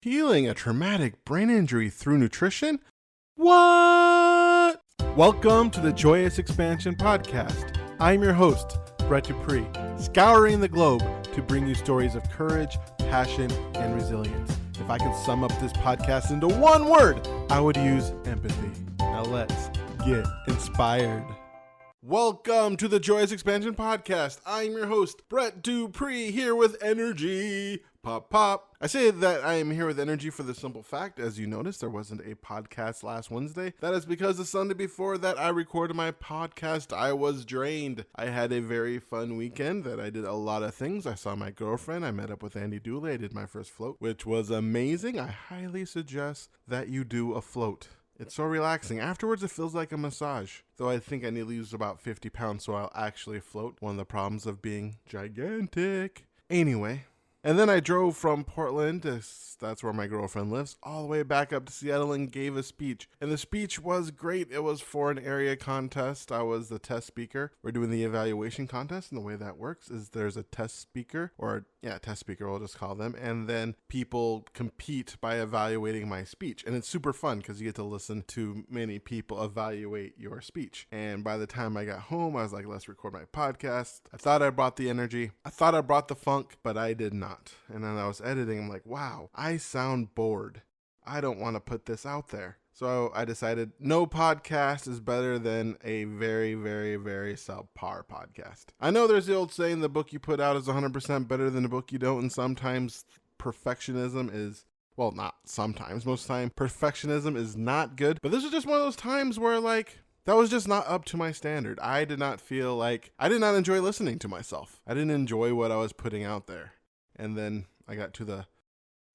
Healing a traumatic brain injury through nutrition? What? Welcome to the Joyous Expansion Podcast. I'm your host, Brett Dupree, scouring the globe to bring you stories of courage, passion, and resilience. If I could sum up this podcast into one word, I would use empathy. Now let's get inspired. Welcome to the Joyous Expansion Podcast. I'm your host, Brett Dupree, here with energy. Pop, pop. I say that I am here with energy for the simple fact, as you noticed, there wasn't a podcast last Wednesday. That is because the Sunday before that I recorded my podcast, I was drained. I had a very fun weekend that I did a lot of things. I saw my girlfriend. I met up with Andy Dooley. I did my first float, which was amazing. I highly suggest that you do a float. It's so relaxing. Afterwards, it feels like a massage. Though I think I need to lose about 50 pounds so I'll actually float. One of the problems of being gigantic. Anyway. And then I drove from Portland, that's where my girlfriend lives, all the way back up to Seattle and gave a speech. And the speech was great. It was for an area contest. I was the test speaker. We're doing the evaluation contest, and the way that works is there's a test speaker, test speaker, we'll just call them, and then people compete by evaluating my speech. And it's super fun because you get to listen to many people evaluate your speech. And by the time I got home, I was like, let's record my podcast. I thought I brought the energy. I thought I brought the funk, but I did not. And then I was editing. I'm like, wow, I sound bored. I don't want to put this out there. So I decided no podcast is better than a very, very, very subpar podcast. I know there's the old saying, the book you put out is 100% better than the book you don't. And sometimes perfectionism is, well, not sometimes, most of the time, perfectionism is not good. But this is just one of those times where that was just not up to my standard. I did not enjoy listening to myself. I didn't enjoy what I was putting out there. And then I got to the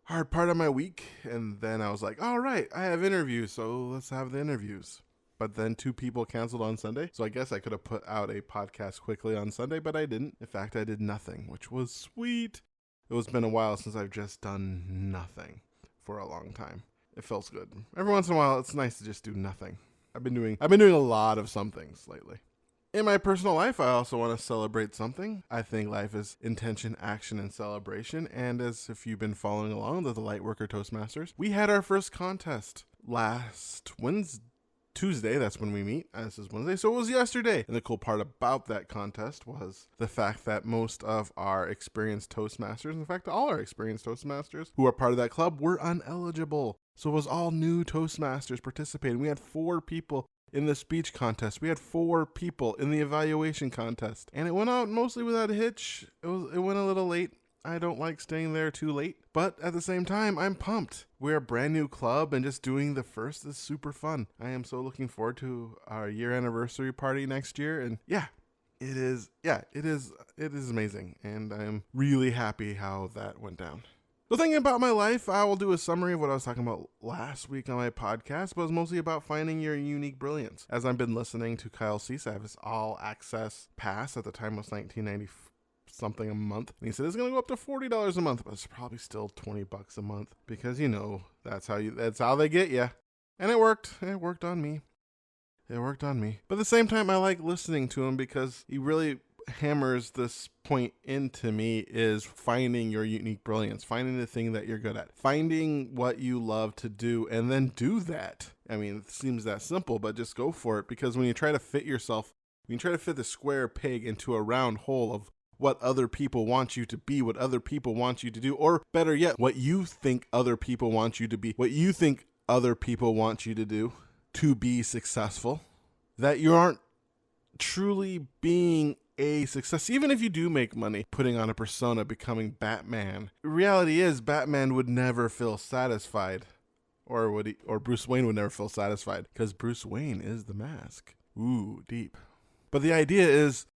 hard part of my week, and then I was like, all right, I have interviews, so let's have the interviews. But then 2 people canceled on Sunday, so I guess I could have put out a podcast quickly on Sunday, but I didn't. In fact, I did nothing, which was sweet. It was been a while since I've just done nothing for a long time. It feels good. Every once in a while, it's nice to just do nothing. I've been doing a lot of some things lately. In my personal life, I also want to celebrate something. I think life is intention, action, and celebration. And as if you've been following along with the Lightworker Toastmasters, we had our first contest last Tuesday. That's when we meet. This is Wednesday, so it was yesterday. And the cool part about that contest was the fact that most of our experienced Toastmasters, in fact, all our experienced Toastmasters who are part of that club were ineligible. So it was all new Toastmasters participating. We had 4 people in the speech contest. We had 4 people in the evaluation contest, and it went out mostly without a hitch. It went a little late. I don't like staying there too late, but at the same time, I'm pumped. We're a brand new club, and just doing the first is super fun. I am so looking forward to our year anniversary party next year, and it is amazing, and I'm really happy how that went down. So thinking about my life, I will do a summary of what I was talking about last week on my podcast, but it's mostly about finding your unique brilliance. As I've been listening to Kyle Cease, I have his all-access pass. At the time, it was $19.90 something a month. And he said it's going to go up to $40 a month, but it's probably still $20 a month because, that's how they get you. And it worked. It worked on me. But at the same time, I like listening to him because he really hammers this point into me, is finding your unique brilliance, finding the thing that you're good at, finding what you love to do, and then do that. I mean, it seems that simple, but just go for it, because when you try to fit the square peg into a round hole of what other people want you to be, what other people want you to do, or better yet, what you think other people want you to be, what you think other people want you to do to be successful, that you aren't truly being a success. Even if you do make money putting on a persona, becoming Batman, the reality is Batman would never feel satisfied, or Bruce Wayne would never feel satisfied, because Bruce Wayne is the mask. Ooh, deep. But the idea is,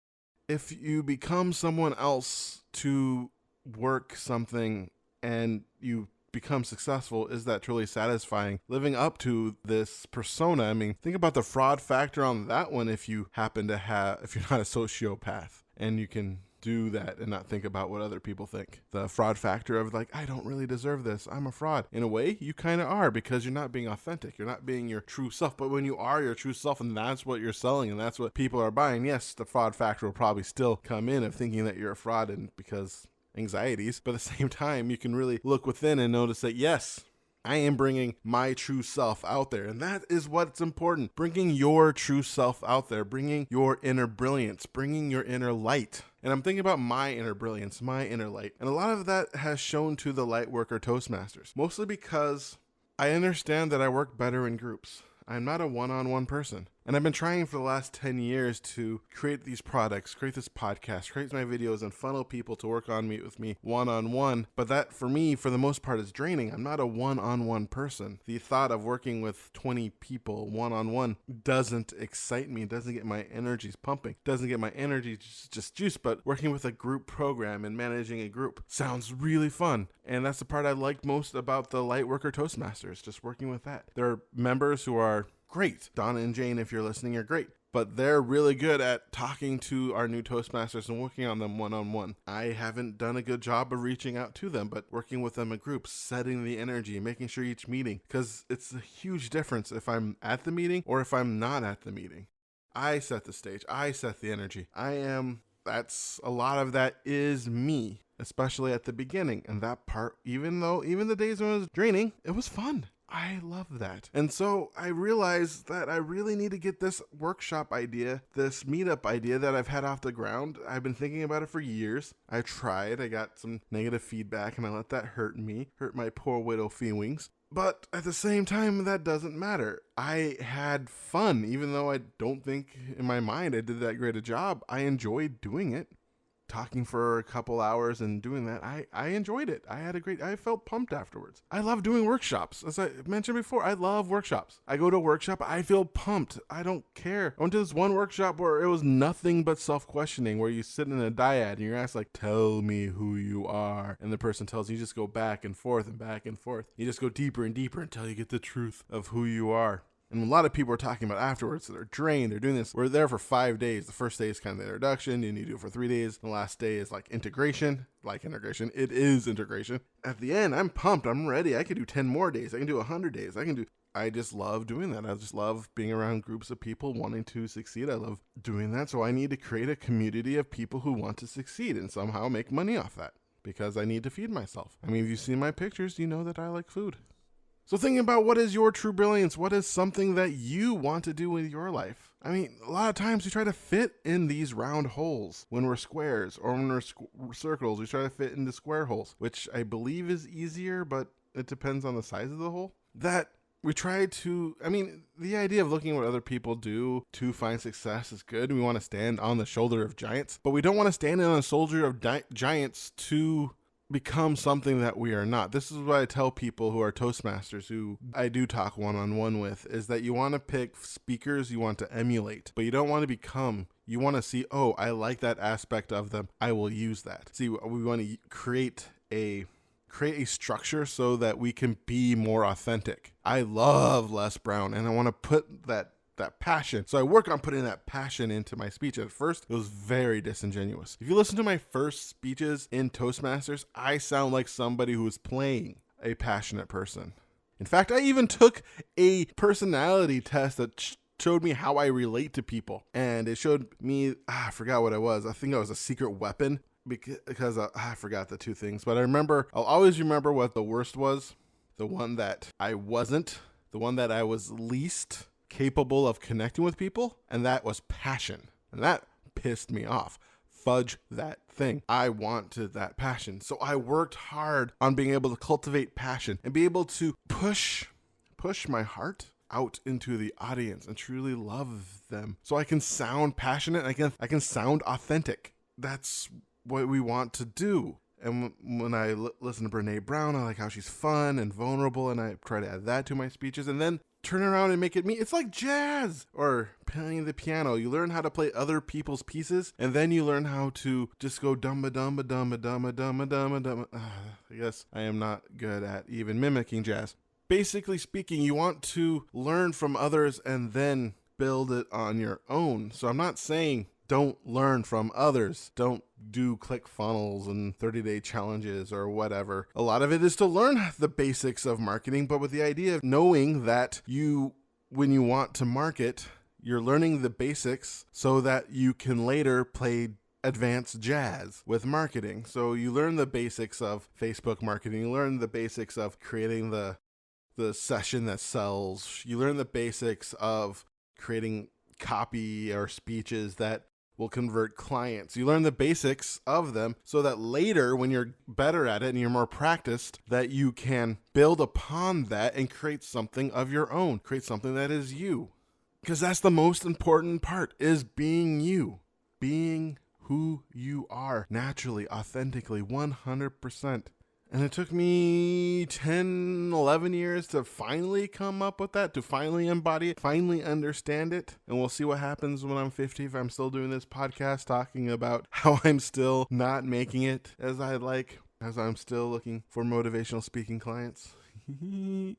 if you become someone else to work something and you become successful, is that truly satisfying? Living up to this persona, I mean, think about the fraud factor on that one if you're not a sociopath and you can do that and not think about what other people think. The fraud factor of I don't really deserve this, I'm a fraud. In a way, you kind of are, because you're not being authentic. You're not being your true self. But when you are your true self and that's what you're selling and that's what people are buying, yes, the fraud factor will probably still come in of thinking that you're a fraud, and because anxieties, but at the same time, you can really look within and notice that, yes, I am bringing my true self out there. And that is what's important. Bringing your true self out there, bringing your inner brilliance, bringing your inner light. And I'm thinking about my inner brilliance, my inner light. And a lot of that has shown to the Lightworker Toastmasters, mostly because I understand that I work better in groups. I'm not a one-on-one person. And I've been trying for the last 10 years to create these products, create this podcast, create my videos, and funnel people to work with me one-on-one. But that, for me, for the most part, is draining. I'm not a one-on-one person. The thought of working with 20 people one-on-one doesn't excite me. It doesn't get my energies pumping. It doesn't get my energy just juice. But working with a group program and managing a group sounds really fun. And that's the part I like most about the Lightworker Toastmasters, just working with that. There are members who are great. Donna and Jane, if you're listening, are great. But they're really good at talking to our new Toastmasters and working on them one-on-one. I haven't done a good job of reaching out to them, but working with them in groups, setting the energy, making sure each meeting, because it's a huge difference if I'm at the meeting or if I'm not at the meeting. I set the stage. I set the energy. That's a lot of that is me, especially at the beginning. And that part, even the days when it was draining, it was fun. I love that. And so I realized that I really need to get this workshop idea, this meetup idea that I've had off the ground. I've been thinking about it for years. I tried. I got some negative feedback and I let that hurt my poor widow feelings. But at the same time, that doesn't matter. I had fun, even though I don't think in my mind I did that great a job. I enjoyed doing it. Talking for a couple hours and doing that, I enjoyed it. I felt pumped afterwards. I love doing workshops. As I mentioned before, I love workshops. I go to a workshop, I feel pumped. I don't care. I went to this one workshop where it was nothing but self-questioning, where you sit in a dyad and you're asked, like, tell me who you are. And the person tells you just go back and forth and back and forth. You just go deeper and deeper until you get the truth of who you are. And a lot of people are talking about afterwards that they're drained. They're doing this. We're there for 5 days. The first day is kind of the introduction. And you do it for 3 days. The last day is like integration. It is integration. At the end, I'm pumped. I'm ready. I could do 10 more days. I can do 100 days. I just love doing that. I just love being around groups of people wanting to succeed. I love doing that. So I need to create a community of people who want to succeed and somehow make money off that, because I need to feed myself. I mean, if you've seen my pictures, you know that I like food. So thinking about what is your true brilliance, what is something that you want to do with your life? I mean, a lot of times we try to fit in these round holes when we're squares, or when we're circles, we try to fit into square holes, which I believe is easier, but it depends on the size of the hole. The idea of looking at what other people do to find success is good. We want to stand on the shoulder of giants, but we don't want to stand on the shoulder of giants to become something that we are not. This is what I tell people who are Toastmasters, who I do talk one-on-one with, is that you want to pick speakers you want to emulate, but you don't want to become. You want to see, oh, I like that aspect of them. I will use that. See, we want to create a structure so that we can be more authentic. I love Les Brown, and I want to put that passion. So I work on putting that passion into my speech. At first, it was very disingenuous. If you listen to my first speeches in Toastmasters, I sound like somebody who is playing a passionate person. In fact, I even took a personality test that showed me how I relate to people. And it showed me, I forgot what it was. I think I was a secret weapon because I forgot the two things. But I'll always remember what the worst was. The one that I wasn't, the one that I was least capable of connecting with people, and that was passion. And that pissed me off. Fudge that thing. I wanted that passion. So I worked hard on being able to cultivate passion and be able to push my heart out into the audience and truly love them. So I can sound passionate. I can sound authentic. That's what we want to do. And when I listen to Brene Brown, I like how she's fun and vulnerable, and I try to add that to my speeches, and then turn around and make it me. It's like jazz or playing the piano. You learn how to play other people's pieces, and then you learn how to just go dumba dumba dumba dumba dumba dumba dumba. I guess I am not good at even mimicking jazz. Basically speaking, you want to learn from others and then build it on your own. So I'm not saying don't learn from others. Don't do ClickFunnels and 30-day challenges or whatever. A lot of it is to learn the basics of marketing, but with the idea of knowing that when you want to market, you're learning the basics so that you can later play advanced jazz with marketing. So you learn the basics of Facebook marketing. You learn the basics of creating the session that sells. You learn the basics of creating copy or speeches that will convert clients. You learn the basics of them so that later when you're better at it and you're more practiced, that you can build upon that and create something of your own, create something that is you. Because that's the most important part, is being you, being who you are naturally, authentically, 100%. And it took me 10, 11 years to finally come up with that, to finally embody it, finally understand it. And we'll see what happens when I'm 50 if I'm still doing this podcast talking about how I'm still not making it as I'd like, as I'm still looking for motivational speaking clients.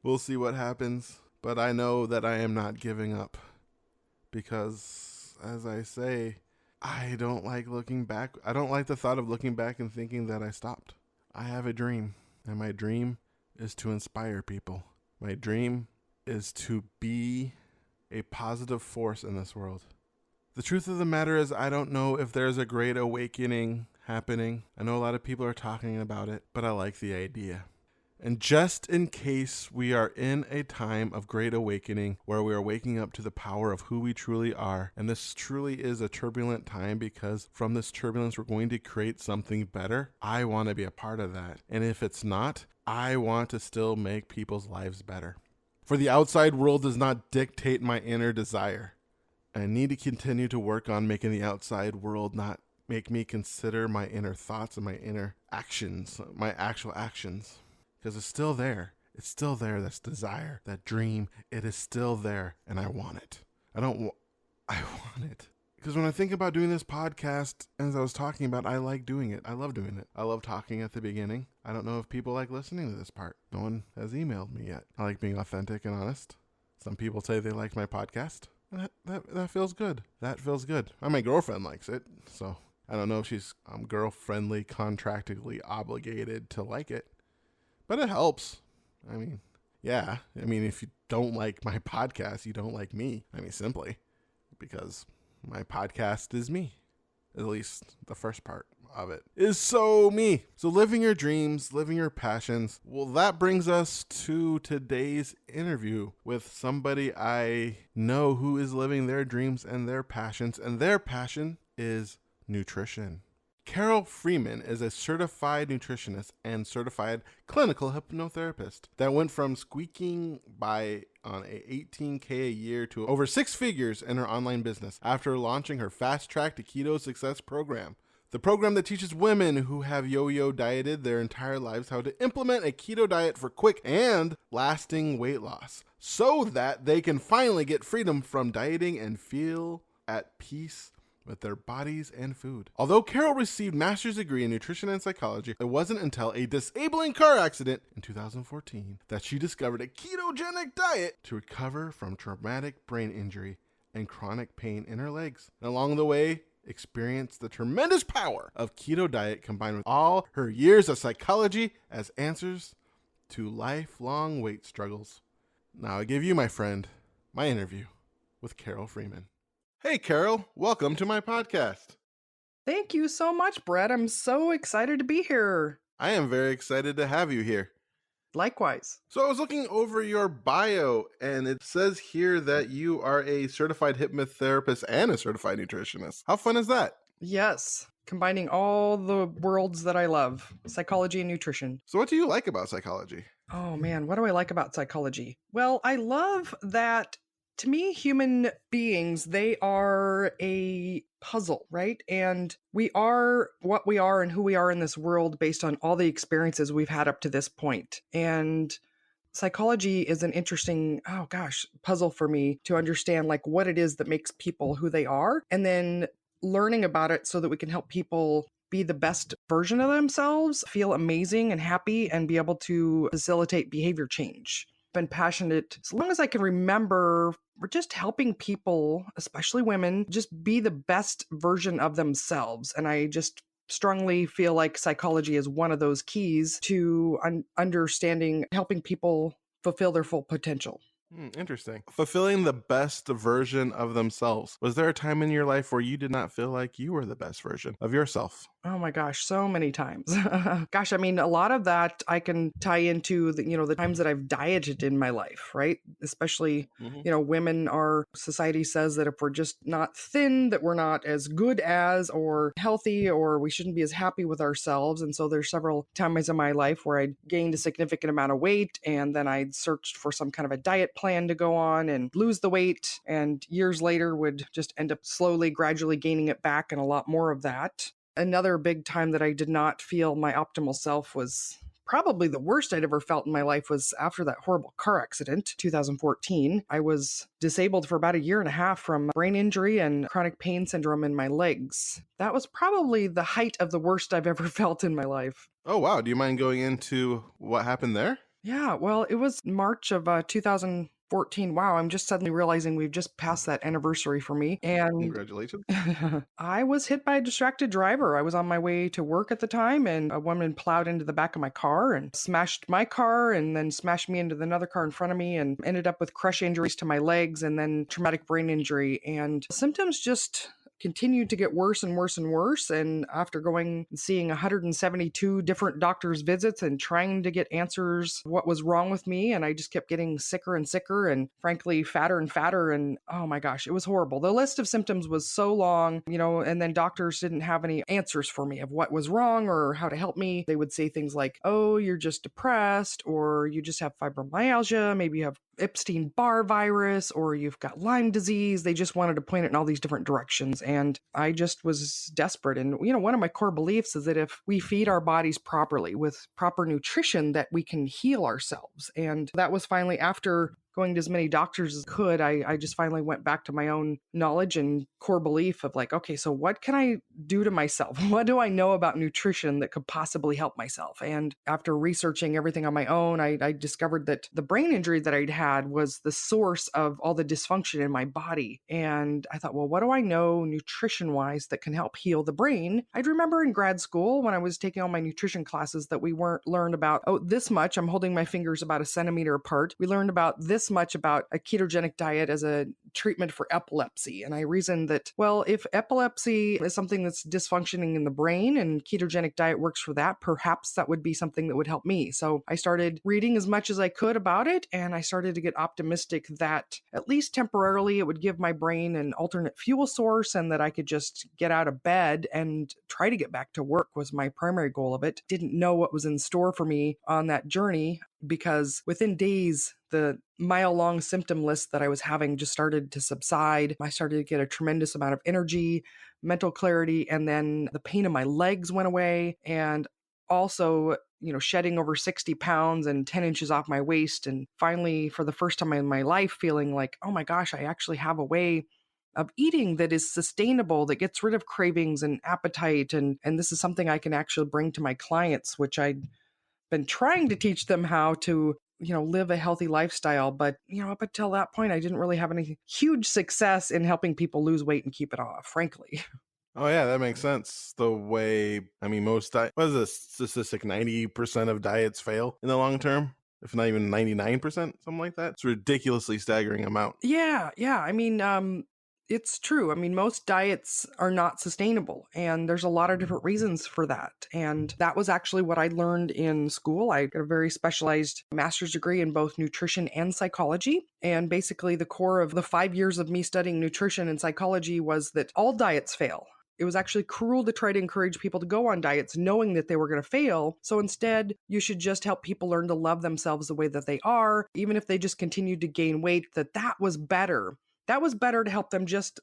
We'll see what happens. But I know that I am not giving up because, as I say, I don't like looking back. I don't like the thought of looking back and thinking that I stopped. I have a dream, and my dream is to inspire people. My dream is to be a positive force in this world. The truth of the matter is, I don't know if there's a great awakening happening. I know a lot of people are talking about it, but I like the idea. And just in case we are in a time of great awakening where we are waking up to the power of who we truly are, and this truly is a turbulent time because from this turbulence we're going to create something better, I want to be a part of that. And if it's not, I want to still make people's lives better. For the outside world does not dictate my inner desire. I need to continue to work on making the outside world not make me consider my inner thoughts and my inner actions, my actual actions. Because it's still there. It's still there, this desire, that dream. It is still there, and I want it. I want it. Because when I think about doing this podcast, as I was talking about, I like doing it. I love doing it. I love talking at the beginning. I don't know if people like listening to this part. No one has emailed me yet. I like being authentic and honest. Some people say they like my podcast. That feels good. That feels good. My girlfriend likes it, so I don't know if she's girl-friendly, contractually obligated to like it. But it helps. I mean, yeah. I mean, if you don't like my podcast, you don't like me. I mean, simply because my podcast is me. At least the first part of it is so me. So living your dreams, living your passions. Well, that brings us to today's interview with somebody I know who is living their dreams and their passions. And their passion is nutrition. Carole Freeman is a certified nutritionist and certified clinical hypnotherapist that went from squeaking by on a $18,000 a year to over six figures in her online business after launching her Fast Track to Keto Success program. The program that teaches women who have yo-yo dieted their entire lives how to implement a keto diet for quick and lasting weight loss so that they can finally get freedom from dieting and feel at peace with their bodies and food. Although Carole received a master's degree in nutrition and psychology, it wasn't until a disabling car accident in 2014 that she discovered a ketogenic diet to recover from traumatic brain injury and chronic pain in her legs. And along the way, experienced the tremendous power of keto diet combined with all her years of psychology as answers to lifelong weight struggles. Now I give you, my friend, my interview with Carole Freeman. Hey, Carole, welcome to my podcast. Thank you so much, Brett. I'm so excited to be here. I am very excited to have you here. Likewise. So I was looking over your bio, and it says here that you are a certified hypnotherapist and a certified nutritionist. How fun is that? Yes, combining all the worlds that I love, psychology and nutrition. So what do you like about psychology? Oh man, what do I like about psychology? Well, I love that, to me, human beings, they are a puzzle, right? And we are what we are and who we are in this world based on all the experiences we've had up to this point. And psychology is an interesting, puzzle for me to understand like what it is that makes people who they are, and then learning about it so that we can help people be the best version of themselves, feel amazing and happy, and be able to facilitate behavior change. Been passionate as long as I can remember. We're just helping people, especially women, just be the best version of themselves. And I just strongly feel like psychology is one of those keys to understanding, helping people fulfill their full potential. Interesting. Fulfilling the best version of themselves. Was there a time in your life where you did not feel like you were the best version of yourself? Oh my gosh, so many times. Gosh, I mean, a lot of that I can tie into the times that I've dieted in my life, right? Especially, Hmm. women are, society says that if we're just not thin, that we're not as good as or healthy, or we shouldn't be as happy with ourselves. And so there's several times in my life where I gained a significant amount of weight, and then I'd searched for some kind of a diet plan to go on and lose the weight, and years later would just end up slowly, gradually gaining it back, and a lot more of that. Another big time that I did not feel my optimal self was probably the worst I'd ever felt in my life was after that horrible car accident, 2014. I was disabled for about a year and a half from brain injury and chronic pain syndrome in my legs. That was probably the height of the worst I've ever felt in my life. Oh, wow. Do you mind going into what happened there? Yeah, well, it was March of 2014. Wow, I'm just suddenly realizing we've just passed that anniversary for me. And Congratulations. I was hit by a distracted driver. I was on my way to work at the time, and a woman plowed into the back of my car and smashed my car and then smashed me into another car in front of me, and ended up with crush injuries to my legs and then traumatic brain injury. And symptoms just continued to get worse and worse and worse. And after going and seeing 172 different doctors' visits and trying to get answers what was wrong with me, and I just kept getting sicker and sicker and frankly fatter and fatter. And oh my gosh, it was horrible. The list of symptoms was so long, and then doctors didn't have any answers for me of what was wrong or how to help me. They would say things like, oh, you're just depressed, or you just have fibromyalgia, maybe you have Epstein-Barr virus, or you've got Lyme disease. They just wanted to point it in all these different directions. And I just was desperate. And, one of my core beliefs is that if we feed our bodies properly with proper nutrition, that we can heal ourselves. And that was finally after going to as many doctors as I could. I just finally went back to my own knowledge and core belief of like, okay, so what can I do to myself? What do I know about nutrition that could possibly help myself? And after researching everything on my own, I discovered that the brain injury that I'd had was the source of all the dysfunction in my body. And I thought, well, what do I know nutrition wise that can help heal the brain? I'd remember in grad school when I was taking all my nutrition classes that we weren't learned about, oh, this much, I'm holding my fingers about a centimeter apart. We learned about this much about a ketogenic diet as a treatment for epilepsy. And I reasoned that, well, if epilepsy is something that's dysfunctioning in the brain and ketogenic diet works for that, perhaps that would be something that would help me. So I started reading as much as I could about it, and I started to get optimistic that at least temporarily it would give my brain an alternate fuel source, and that I could just get out of bed and try to get back to work was my primary goal of it. Didn't know what was in store for me on that journey, because within days, the mile-long symptom list that I was having just started to subside. I started to get a tremendous amount of energy, mental clarity, and then the pain in my legs went away. And also, shedding over 60 pounds and 10 inches off my waist. And finally, for the first time in my life, feeling like, oh my gosh, I actually have a way of eating that is sustainable, that gets rid of cravings and appetite. And this is something I can actually bring to my clients, which I'd been trying to teach them how to live a healthy lifestyle. But, up until that point, I didn't really have any huge success in helping people lose weight and keep it off, frankly. Oh, yeah, that makes sense. The way, most what is the statistic? 90% of diets fail in the long term, if not even 99%, something like that. It's a ridiculously staggering amount. Yeah. It's true. Most diets are not sustainable, and there's a lot of different reasons for that. And that was actually what I learned in school. I got a very specialized master's degree in both nutrition and psychology. And basically, the core of the 5 years of me studying nutrition and psychology was that all diets fail. It was actually cruel to try to encourage people to go on diets knowing that they were going to fail. So instead, you should just help people learn to love themselves the way that they are, even if they just continued to gain weight, that was better. That was better to help them just,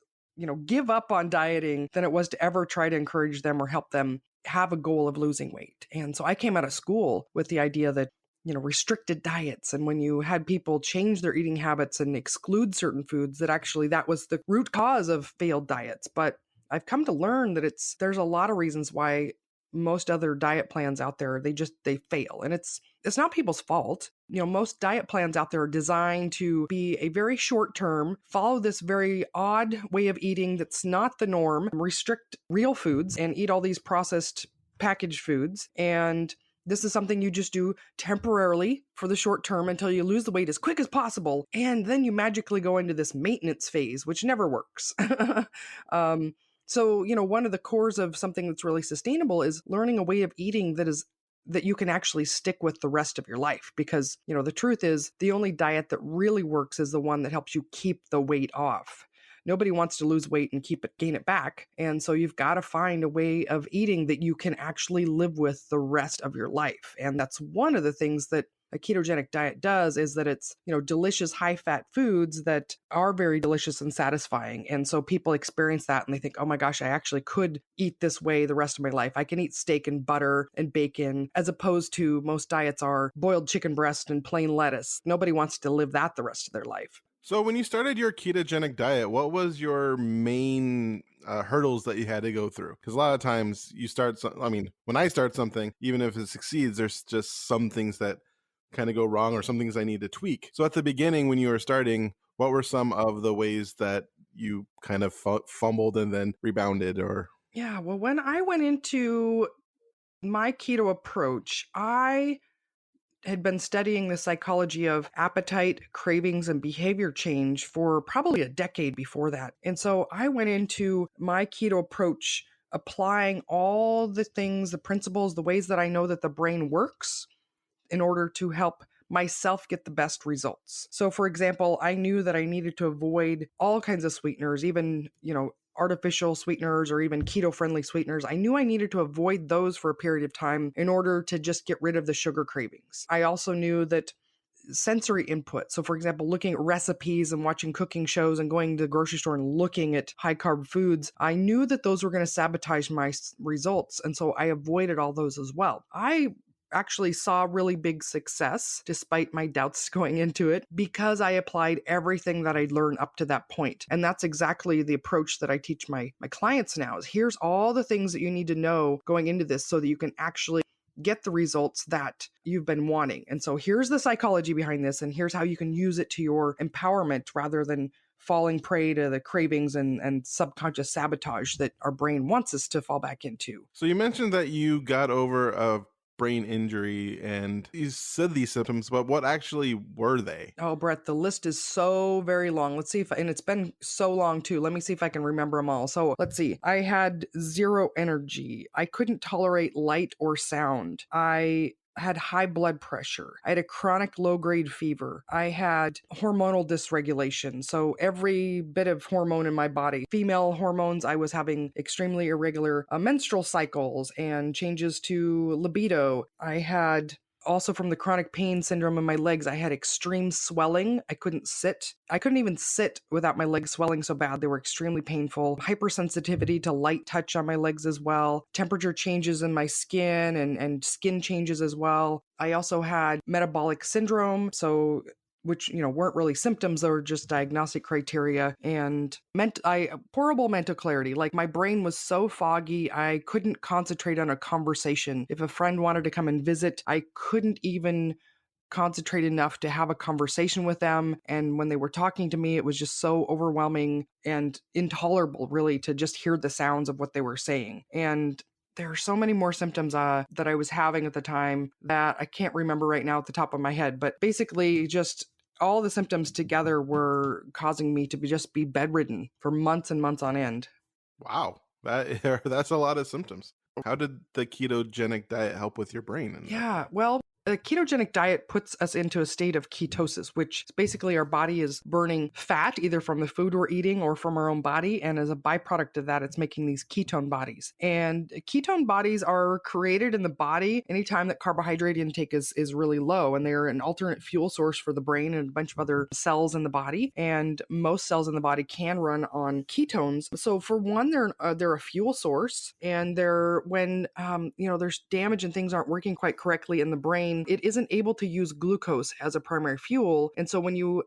give up on dieting than it was to ever try to encourage them or help them have a goal of losing weight. And so I came out of school with the idea that, restricted diets, and when you had people change their eating habits and exclude certain foods, that actually that was the root cause of failed diets. But I've come to learn that there's a lot of reasons why most other diet plans out there, they fail. And it's not people's fault. Most diet plans out there are designed to be a very short term, follow this very odd way of eating that's not the norm, restrict real foods and eat all these processed packaged foods. And This is something you just do temporarily for the short term until you lose the weight as quick as possible. And then you magically go into this maintenance phase, which never works. So, one of the cores of something that's really sustainable is learning a way of eating that you can actually stick with the rest of your life. Because, the truth is the only diet that really works is the one that helps you keep the weight off. Nobody wants to lose weight and gain it back. And so you've got to find a way of eating that you can actually live with the rest of your life. And that's one of the things that a ketogenic diet does, is that it's, delicious high fat foods that are very delicious and satisfying. And so people experience that and they think, oh my gosh, I actually could eat this way the rest of my life. I can eat steak and butter and bacon, as opposed to most diets are boiled chicken breast and plain lettuce. Nobody wants to live that the rest of their life. So when you started your ketogenic diet, what was your main hurdles that you had to go through? Because a lot of times you start, when I start something, even if it succeeds, there's just some things that kind of go wrong or some things I need to tweak. So at the beginning, when you were starting, what were some of the ways that you kind of fumbled and then rebounded? Or Yeah, well, when I went into my keto approach, I had been studying the psychology of appetite, cravings, and behavior change for probably a decade before that. And so I went into my keto approach applying all the things, the principles, the ways that I know that the brain works in order to help myself get the best results. So, for example, I knew that I needed to avoid all kinds of sweeteners, even, artificial sweeteners or even keto friendly sweeteners. I knew I needed to avoid those for a period of time in order to just get rid of the sugar cravings. I also knew that sensory input. So, for example, looking at recipes and watching cooking shows and going to the grocery store and looking at high carb foods, I knew that those were going to sabotage my results. And so I avoided all those as well. I actually saw really big success despite my doubts going into it because I applied everything that I'd learned up to that point. And that's exactly the approach that I teach my clients now is here's all the things that you need to know going into this so that you can actually get the results that you've been wanting. And so here's the psychology behind this, and here's how you can use it to your empowerment rather than falling prey to the cravings and subconscious sabotage that our brain wants us to fall back into. so you mentioned that you got over a brain injury and you said these symptoms, but what actually were they? Oh, Brett, the list is so very long. Let's see and it's been so long too. Let me see if I can remember them all. So let's see. I had zero energy. I couldn't tolerate light or sound. I had high blood pressure. I had a chronic low-grade fever. I had hormonal dysregulation. So every bit of hormone in my body, female hormones, I was having extremely irregular menstrual cycles and changes to libido. I had also from the chronic pain syndrome in my legs, I had extreme swelling. I couldn't sit. I couldn't even sit without my legs swelling so bad. They were extremely painful. Hypersensitivity to light touch on my legs as well. Temperature changes in my skin and skin changes as well. I also had metabolic syndrome. So which weren't really symptoms, they were just diagnostic criteria, and horrible mental clarity. Like my brain was so foggy, I couldn't concentrate on a conversation. If a friend wanted to come and visit, I couldn't even concentrate enough to have a conversation with them. And when they were talking to me, it was just so overwhelming and intolerable, really, to just hear the sounds of what they were saying. And there are so many more symptoms that I was having at the time that I can't remember right now at the top of my head. But basically, just all the symptoms together were causing me to just be bedridden for months and months on end. Wow, that's a lot of symptoms. How did the ketogenic diet help with your brain? Yeah, well, a ketogenic diet puts us into a state of ketosis, which is basically our body is burning fat either from the food we're eating or from our own body. And as a byproduct of that, it's making these ketone bodies. And ketone bodies are created in the body anytime that carbohydrate intake is really low. And they're an alternate fuel source for the brain and a bunch of other cells in the body. And most cells in the body can run on ketones. So for one, they're a fuel source. And when there's damage and things aren't working quite correctly in the brain, it isn't able to use glucose as a primary fuel. And so when you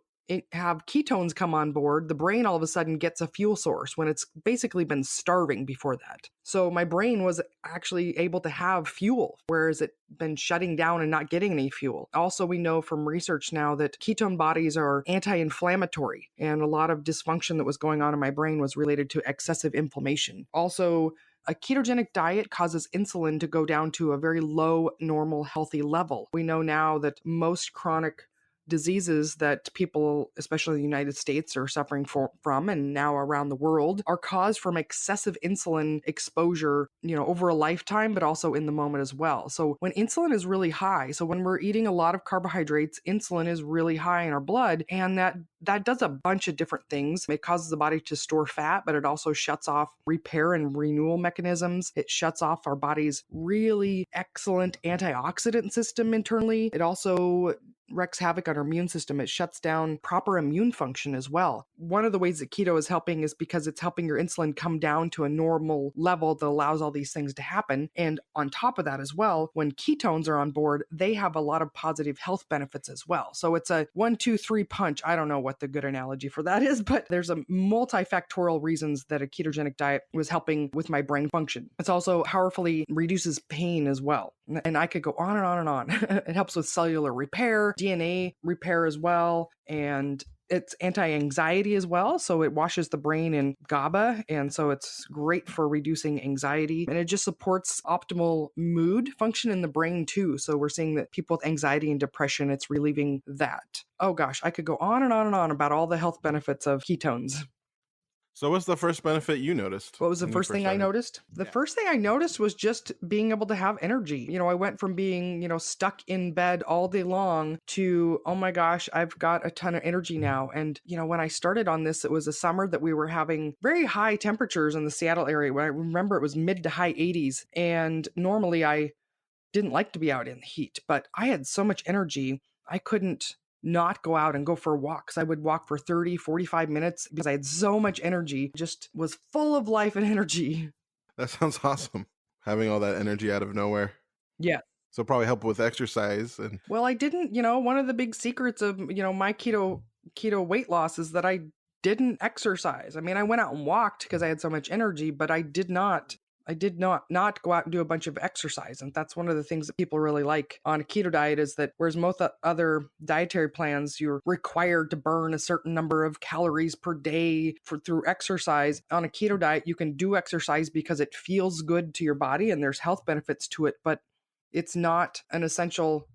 have ketones come on board, the brain all of a sudden gets a fuel source when it's basically been starving before that. So my brain was actually able to have fuel, whereas it been shutting down and not getting any fuel. Also, we know from research now that ketone bodies are anti-inflammatory, and a lot of dysfunction that was going on in my brain was related to excessive inflammation. Also, a ketogenic diet causes insulin to go down to a very low, normal, healthy level. We know now that most chronic diseases that people, especially in the United States, are suffering from and now around the world are caused from excessive insulin exposure, over a lifetime, but also in the moment as well. So when insulin is really high, so when we're eating a lot of carbohydrates, insulin is really high in our blood, and that does a bunch of different things. It causes the body to store fat, but it also shuts off repair and renewal mechanisms. It shuts off our body's really excellent antioxidant system internally. It also wreaks havoc on our immune system. It shuts down proper immune function as well. One of the ways that keto is helping is because it's helping your insulin come down to a normal level that allows all these things to happen. And on top of that as well, when ketones are on board, they have a lot of positive health benefits as well. So it's a 1, 2, 3 punch. I don't know what the good analogy for that is, but there's a multifactorial reasons that a ketogenic diet was helping with my brain function. It's also powerfully reduces pain as well. And I could go on and on and on. It helps with cellular repair, DNA repair as well, and it's anti-anxiety as well. So it washes the brain in GABA, and so it's great for reducing anxiety. And it just supports optimal mood function in the brain too. So we're seeing that people with anxiety and depression, it's relieving that. Oh gosh, I could go on and on and on about all the health benefits of ketones. So what's the first benefit you noticed? What was the when you first thing I started? noticed? The first thing I noticed was just being able to have energy. I went from being, stuck in bed all day long to, oh my gosh, I've got a ton of energy now. And, when I started on this, it was a summer that we were having very high temperatures in the Seattle area. I remember it was mid to high 80s. And normally I didn't like to be out in the heat, but I had so much energy, I couldn't not go out and go for walks. I would walk for 30, 45 minutes because I had so much energy, just was full of life and energy. That sounds awesome. Having all that energy out of nowhere. Yeah. So probably help with exercise and Well, I didn't, one of the big secrets of, my keto weight loss is that I didn't exercise. I mean, I went out and walked because I had so much energy, but I did not go out and do a bunch of exercise. And that's one of the things that people really like on a keto diet is that whereas most other dietary plans, you're required to burn a certain number of calories per day through exercise. On a keto diet, you can do exercise because it feels good to your body and there's health benefits to it, but it's not an essential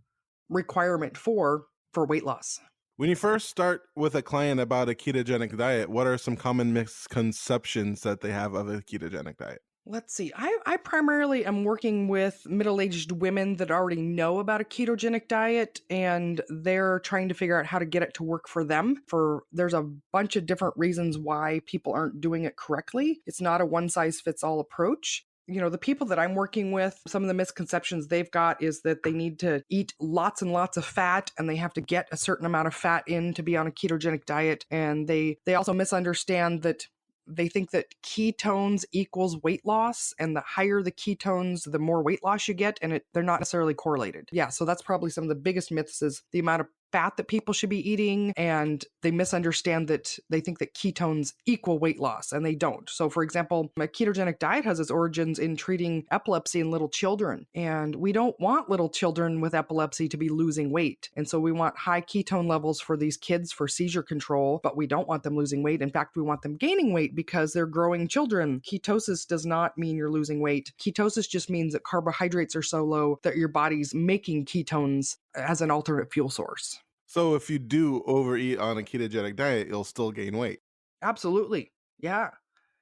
requirement for weight loss. when you first start with a client about a ketogenic diet, what are some common misconceptions that they have of a ketogenic diet? Let's see. I primarily am working with middle-aged women that already know about a ketogenic diet, and they're trying to figure out how to get it to work for them. There's a bunch of different reasons why people aren't doing it correctly. It's not a one-size-fits-all approach. The people that I'm working with, some of the misconceptions they've got is that they need to eat lots and lots of fat and they have to get a certain amount of fat in to be on a ketogenic diet. And they also misunderstand that they think that ketones equals weight loss, and the higher the ketones, the more weight loss you get, and they're not necessarily correlated. Yeah, so that's probably some of the biggest myths is the amount of fat that people should be eating, and they misunderstand that they think that ketones equal weight loss, and they don't. So for example, a ketogenic diet has its origins in treating epilepsy in little children, and we don't want little children with epilepsy to be losing weight. And so we want high ketone levels for these kids for seizure control, but we don't want them losing weight. In fact, we want them gaining weight because they're growing children. Ketosis does not mean you're losing weight. Ketosis just means that carbohydrates are so low that your body's making ketones as an alternate fuel source. So if you do overeat on a ketogenic diet, you'll still gain weight. Absolutely. Yeah.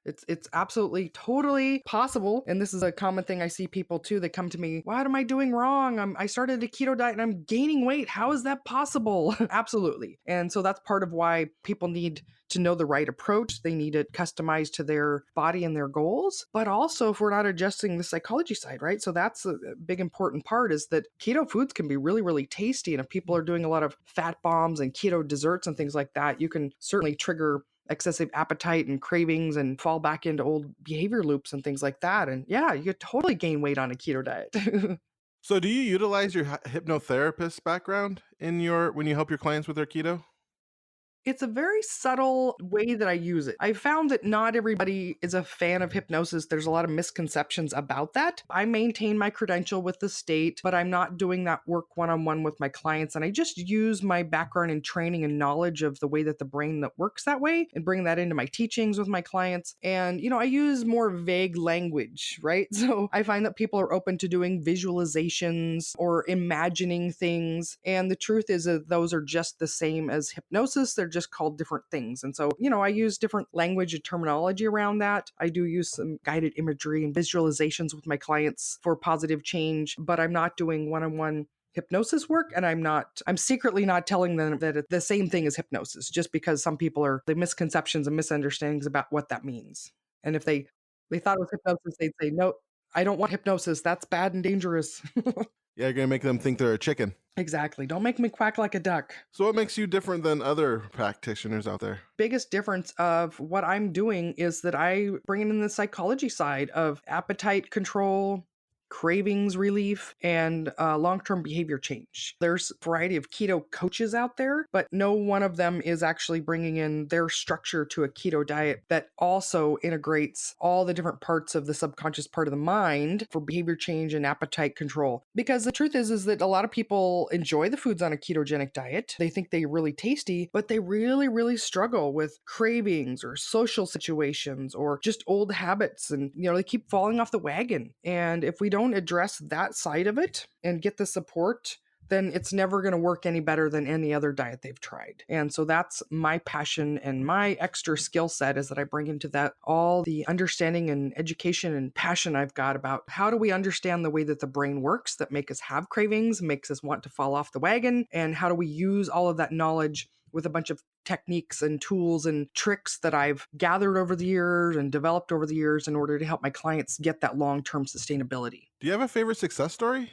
It's absolutely totally possible. And this is a common thing I see people too. They come to me, what am I doing wrong? I started a keto diet and I'm gaining weight. How is that possible? Absolutely. And so that's part of why people need to know the right approach. They need it customized to their body and their goals. But also if we're not adjusting the psychology side, right? So that's a big important part is that keto foods can be really, really tasty. And if people are doing a lot of fat bombs and keto desserts and things like that, you can certainly trigger excessive appetite and cravings and fall back into old behavior loops and things like that. And yeah, you could totally gain weight on a keto diet. So do you utilize your hypnotherapist background when you help your clients with their keto? It's a very subtle way that I use it. I found that not everybody is a fan of hypnosis. There's a lot of misconceptions about that. I maintain my credential with the state, but I'm not doing that work one-on-one with my clients. And I just use my background in training and knowledge of the way that the brain that works that way and bring that into my teachings with my clients. And, I use more vague language, right? So I find that people are open to doing visualizations or imagining things. And the truth is that those are just the same as hypnosis. They're just called different things. And so, I use different language and terminology around that. I do use some guided imagery and visualizations with my clients for positive change, but I'm not doing one-on-one hypnosis work, and I'm secretly not telling them that it's the same thing as hypnosis, just because some people are the misconceptions and misunderstandings about what that means. And if they thought it was hypnosis, they'd say, no, I don't want hypnosis. That's bad and dangerous. Yeah, you're going to make them think they're a chicken. Exactly. Don't make me quack like a duck. So what makes you different than other practitioners out there? Biggest difference of what I'm doing is that I bring in the psychology side of appetite control, cravings relief, and long-term behavior change. There's a variety of keto coaches out there, but no one of them is actually bringing in their structure to a keto diet that also integrates all the different parts of the subconscious part of the mind for behavior change and appetite control. Because the truth is that a lot of people enjoy the foods on a ketogenic diet. They think they're really tasty, but they really, really struggle with cravings or social situations or just old habits. And, they keep falling off the wagon. And if we don't address that side of it and get the support, then it's never going to work any better than any other diet they've tried. And so that's my passion, and my extra skill set is that I bring into that all the understanding and education and passion I've got about how do we understand the way that the brain works that make us have cravings, makes us want to fall off the wagon, and how do we use all of that knowledge with a bunch of techniques and tools and tricks that I've gathered over the years and developed over the years in order to help my clients get that long-term sustainability. Do you have a favorite success story?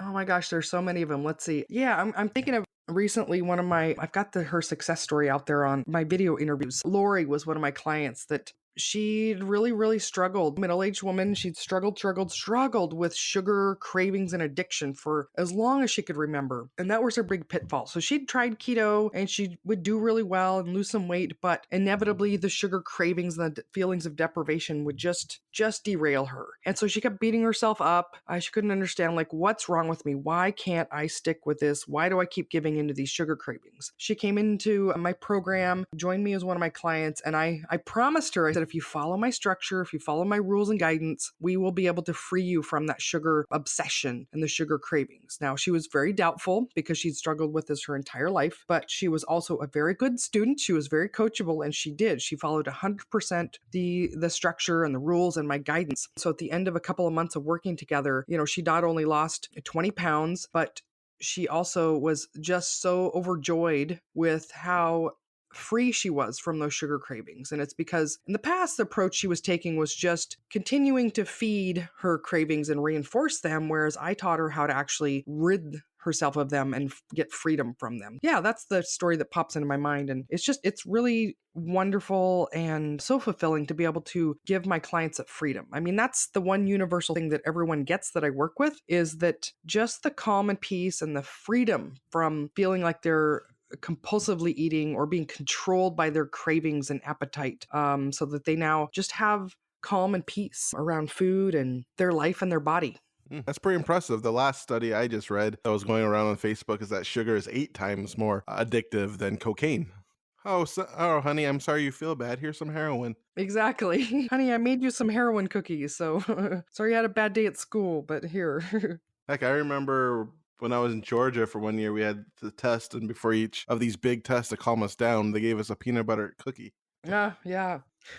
Oh my gosh, there's so many of them. Let's see. Yeah, I'm thinking of recently I've got her success story out there on my video interviews. Lori was one of my clients that she'd really, really struggled. Middle-aged woman, she'd struggled with sugar cravings and addiction for as long as she could remember. And that was her big pitfall. So she'd tried keto and she would do really well and lose some weight, but inevitably the sugar cravings and the feelings of deprivation would just derail her. And so she kept beating herself up. She couldn't understand, like, what's wrong with me? Why can't I stick with this? Why do I keep giving into these sugar cravings? She came into my program, joined me as one of my clients, and I promised her, I said, if you follow my structure, if you follow my rules and guidance, we will be able to free you from that sugar obsession and the sugar cravings. Now, she was very doubtful because she'd struggled with this her entire life, but she was also a very good student. She was very coachable, and she followed 100% the structure and the rules and my guidance. So at the end of a couple of months of working together, she not only lost 20 pounds, but she also was just so overjoyed with how free she was from those sugar cravings. And it's because in the past, the approach she was taking was just continuing to feed her cravings and reinforce them, whereas I taught her how to actually rid herself of them and get freedom from them. Yeah, that's the story that pops into my mind. And it's really wonderful and so fulfilling to be able to give my clients that freedom. I mean, that's the one universal thing that everyone gets that I work with, is that just the calm and peace and the freedom from feeling like they're compulsively eating or being controlled by their cravings and appetite, so that they now just have calm and peace around food and their life and their body. That's pretty impressive. The last study I just read that was going around on Facebook is that sugar is 8 times more addictive than cocaine. Oh, honey, I'm sorry you feel bad. Here's some heroin. Exactly. Honey, I made you some heroin cookies, so sorry you had a bad day at school, but here. Heck, I remember when I was in Georgia for 1 year, we had the test, and before each of these big tests to calm us down, they gave us a peanut butter cookie. Yeah.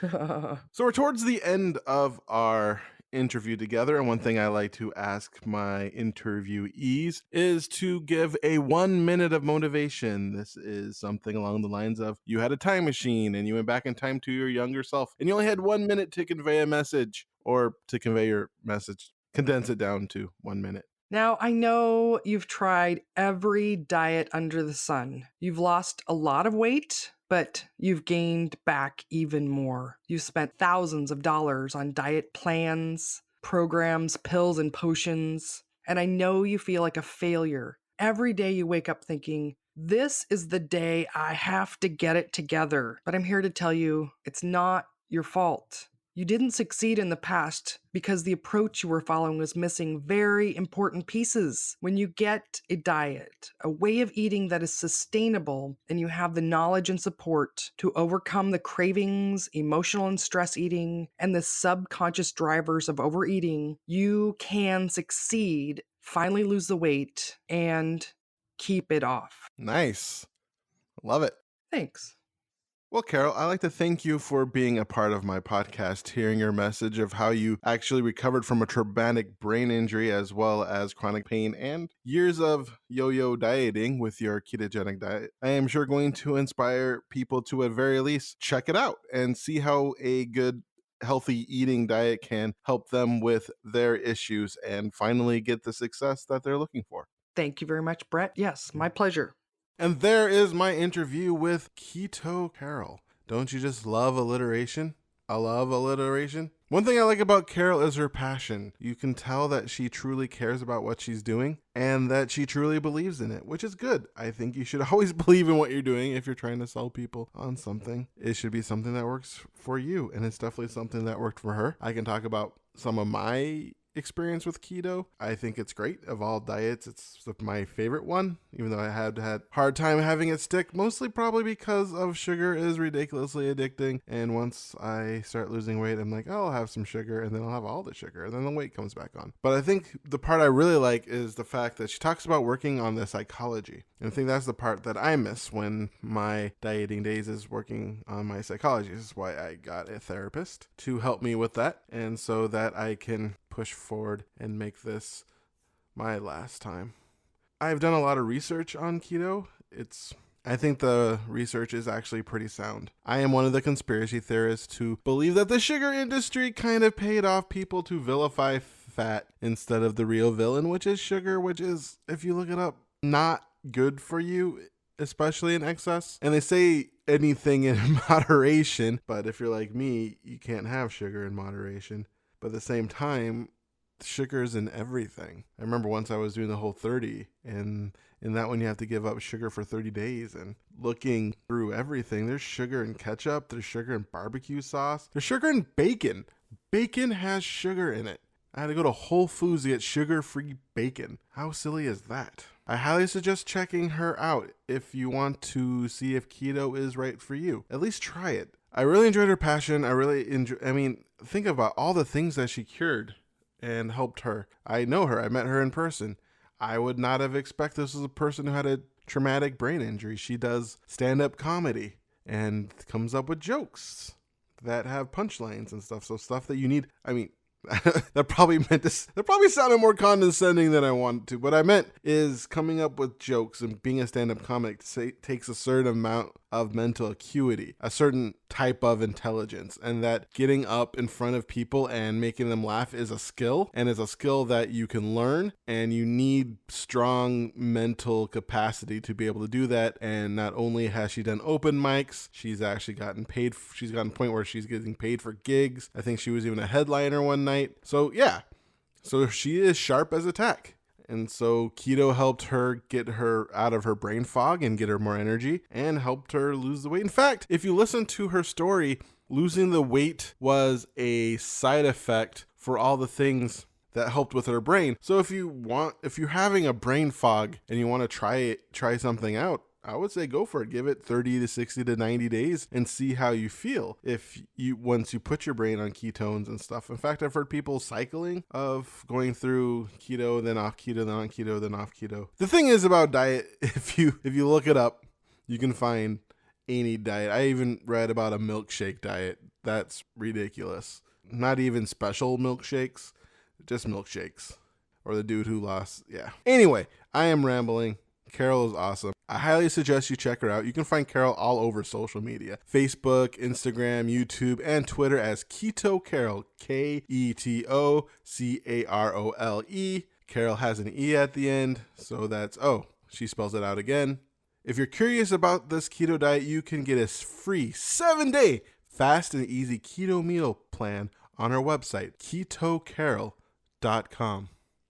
So we're towards the end of our interview together, and one thing I like to ask my interviewees is to give a 1 minute of motivation. This is something along the lines of, you had a time machine and you went back in time to your younger self, and you only had 1 minute to convey a message, or to convey your message, condense it down to 1 minute. Now, I know you've tried every diet under the sun. You've lost a lot of weight, but you've gained back even more. You've spent thousands of dollars on diet plans, programs, pills, and potions. And I know you feel like a failure. Every day you wake up thinking, This is the day I have to get it together. But I'm here to tell you, it's not your fault. You didn't succeed in the past because the approach you were following was missing very important pieces. When you get a diet, a way of eating that is sustainable, and you have the knowledge and support to overcome the cravings, emotional and stress eating, and the subconscious drivers of overeating, you can succeed, finally lose the weight, and keep it off. Nice. Love it. Thanks. Well, Carole, I'd like to thank you for being a part of my podcast, hearing your message of how you actually recovered from a traumatic brain injury as well as chronic pain and years of yo-yo dieting with your ketogenic diet. I am sure going to inspire people to at very least check it out and see how a good healthy eating diet can help them with their issues and finally get the success that they're looking for. Thank you very much, Brett. Yes, my pleasure. And there is my interview with Keto Carole. Don't you just love alliteration? I love alliteration. One thing I like about Carole is her passion. You can tell that she truly cares about what she's doing and that she truly believes in it, which is good. I think you should always believe in what you're doing if you're trying to sell people on something. It should be something that works for you, and it's definitely something that worked for her. I can talk about some of my experience with keto. I think it's great. Of all diets, it's my favorite one, even though I had hard time having it stick, mostly probably because of sugar is ridiculously addicting. And once I start losing weight, I'm like, oh, I'll have some sugar, and then I'll have all the sugar, and then the weight comes back on. But I think the part I really like is the fact that she talks about working on the psychology. And I think that's the part that I miss when my dieting days is working on my psychology. This is why I got a therapist to help me with that, and so that I can push forward and make this my last time. I've done a lot of research on keto. I think the research is actually pretty sound. I am one of the conspiracy theorists who believe that the sugar industry kind of paid off people to vilify fat instead of the real villain, which is sugar, which is, if you look it up, not good for you, especially in excess. And they say anything in moderation, but if you're like me, you can't have sugar in moderation. But at the same time, sugar's in everything. I remember once I was doing the Whole30, and in that one you have to give up sugar for 30 days. And looking through everything, there's sugar in ketchup, there's sugar in barbecue sauce, there's sugar in bacon. Bacon has sugar in it. I had to go to Whole Foods to get sugar-free bacon. How silly is that? I highly suggest checking her out if you want to see if keto is right for you. At least try it. I really enjoyed her passion. Think about all the things that she cured and helped her. I know her. I met her in person. I would not have expected this as a person who had a traumatic brain injury. She does stand-up comedy and comes up with jokes that have punchlines and stuff. So stuff that you need. That probably sounded more condescending than I wanted to. What I meant is coming up with jokes and being a stand-up comic takes a certain amount of mental acuity, a certain type of intelligence, and that getting up in front of people and making them laugh is a skill, and is a skill that you can learn, and you need strong mental capacity to be able to do that. And not only has she done open mics, she's actually gotten paid. She's gotten to a point where she's getting paid for gigs. I think she was even a headliner one night. So yeah, so she is sharp as a tack. And so keto helped her get her out of her brain fog and get her more energy and helped her lose the weight. In fact, if you listen to her story, losing the weight was a side effect for all the things that helped with her brain. So if you're having a brain fog and you want to try something out, I would say go for it. Give it 30 to 60 to 90 days and see how you feel once you put your brain on ketones and stuff. In fact, I've heard people cycling of going through keto, then off keto, then on keto, then off keto. The thing is about diet, if you look it up, you can find any diet. I even read about a milkshake diet. That's ridiculous. Not even special milkshakes, just milkshakes. Or the dude who lost. Yeah. Anyway, I am rambling. Carole is awesome. I highly suggest you check her out. You can find Carole all over social media. Facebook, Instagram, YouTube, and Twitter as Keto Carole. Ketocarole. Carole has an E at the end, so that's, she spells it out again. If you're curious about this keto diet, you can get a free 7-day fast and easy keto meal plan on our website, ketocarole.com.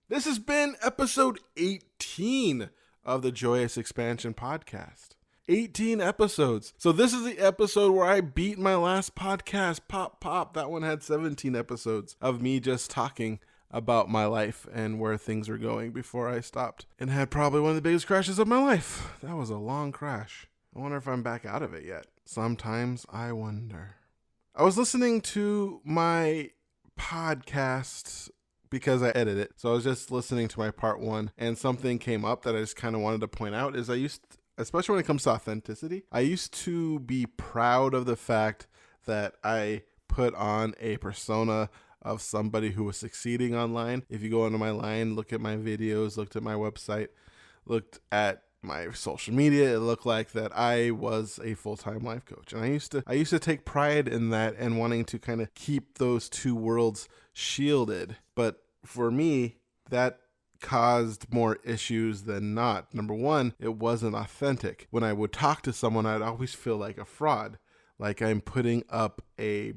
This has been episode 18 of the Joyous Expansion podcast. 18 episodes. So this is the episode where I beat my last podcast. Pop. That one had 17 episodes of me just talking about my life and where things were going before I stopped and had probably one of the biggest crashes of my life. That was a long crash. I wonder if I'm back out of it yet. Sometimes I wonder. I was listening to my podcast because I edit it. So I was just listening to my part one and something came up that I just kind of wanted to point out is especially when it comes to authenticity, I used to be proud of the fact that I put on a persona of somebody who was succeeding online. If you go onto my line, look at my videos, looked at my website, looked at my social media, it looked like that I was a full-time life coach. And I used to take pride in that and wanting to kind of keep those two worlds shielded. But for me, that caused more issues than not. Number one, it wasn't authentic. When I would talk to someone, I'd always feel like a fraud, like I'm putting up it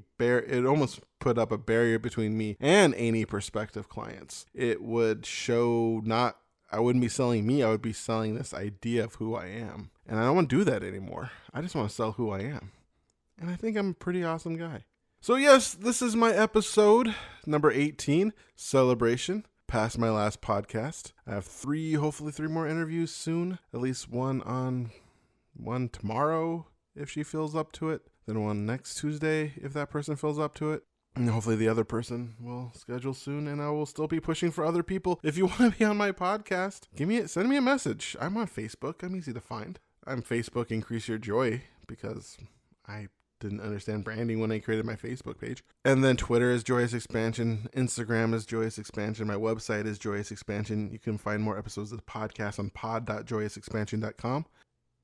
almost put up a barrier between me and any prospective clients. It would show I wouldn't be selling me, I would be selling this idea of who I am. And I don't want to do that anymore. I just want to sell who I am. And I think I'm a pretty awesome guy. So yes, this is my episode number 18, celebration. Past my last podcast. I have hopefully three more interviews soon. At least one tomorrow if she feels up to it. Then one next Tuesday if that person feels up to it. And hopefully the other person will schedule soon, and I will still be pushing for other people. If you want to be on my podcast, send me a message. I'm on Facebook. I'm easy to find. I'm Facebook Increase Your Joy because I didn't understand branding when I created my Facebook page. And then Twitter is Joyous Expansion. Instagram is Joyous Expansion. My website is Joyous Expansion. You can find more episodes of the podcast on pod.joyousexpansion.com.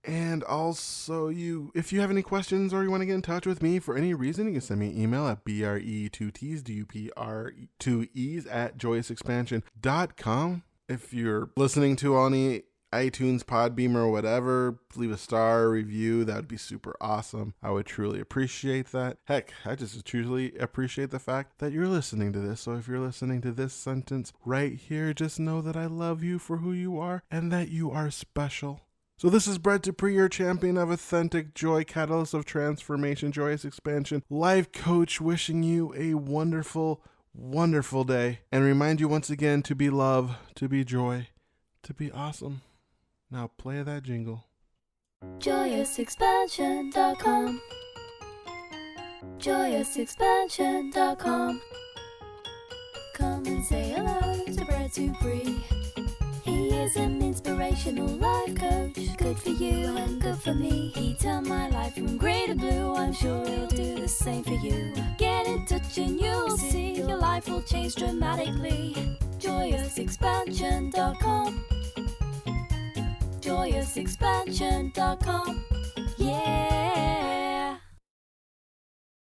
And also, if you have any questions or you want to get in touch with me for any reason, you can send me an email at BRE2TsDUPR2Es@joyousexpansion.com. If you're listening to any iTunes, Podbeam, or whatever, leave a star review. That would be super awesome. I would truly appreciate that. Heck, I just truly appreciate the fact that you're listening to this. So if you're listening to this sentence right here, just know that I love you for who you are and that you are special. So this is Brett Dupree, your champion of authentic joy, catalyst of transformation, joyous expansion, life coach, wishing you a wonderful, wonderful day. And remind you once again to be love, to be joy, to be awesome. Now play that jingle. JoyousExpansion.com. JoyousExpansion.com. Come and say hello to Brett Dupree. He is an inspirational life coach. Good for you and good for me. He turned my life from grey to blue. I'm sure he'll do the same for you. Get in touch and you'll see your life will change dramatically. JoyousExpansion.com. JoyousExpansion.com. Yeah.